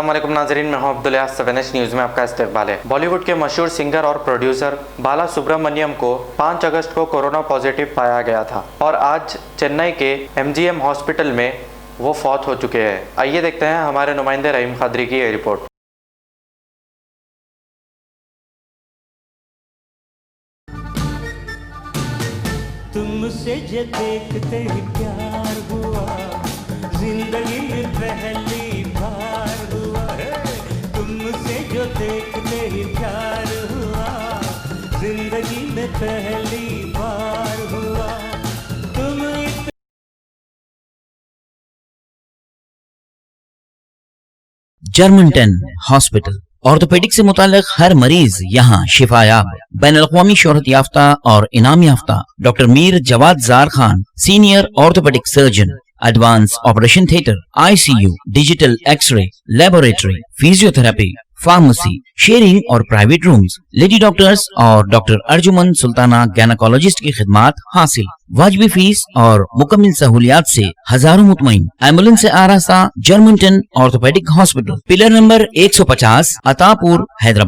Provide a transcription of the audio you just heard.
अस्सलामुअलैकुम नाज़रीन, मैं हूं अब्दुल यास। 7H न्यूज़ में आपका इस्तकबाल है। बॉलीवुड के मशहूर सिंगर और प्रोड्यूसर बाला सुब्रमण्यम को 5 अगस्त को कोरोना पॉजिटिव पाया गया था और आज चेन्नई के MGM हॉस्पिटल में वो फौत हो चुके हैं। आइए देखते हैं हमारे नुमाइंदे रहीम खादरी की ये रिपोर्ट। तुमसे जो देखते ही प्यार हुआ, जिंदगी में पहली बार हुआ है। तुमसे जो देखते ही प्यार हुआ, जिंदगी में पहली बार हुआ। तुम जर्मनटन हॉस्पिटल ऑर्थोपेडिक से मुताल्लिक हर मरीज यहाँ शिफायाब। बैनुल-अक़वामी शोहरत याफ्ता और इनाम याफ्ता doctor Mir Jawad Zar Khan, senior orthopaedic surgeon, advance operation theatre, ICU, digital x ray, laboratory, physiotherapy, pharmacy, sharing और प्राइवेट रूम्स, लेडी डॉक्टर्स और डॉक्टर अर्जुमन सुल्ताना गैनाकोलॉजिस्ट की खिदमात हासिल। वाजिबी फीस और मुकम्मल सहूलियात से हजारों मुतमईन। एम्बुलेंस से आरास्ता Germanton orthopaedic hospital, pillar number 150, Attapur, Hyderabad.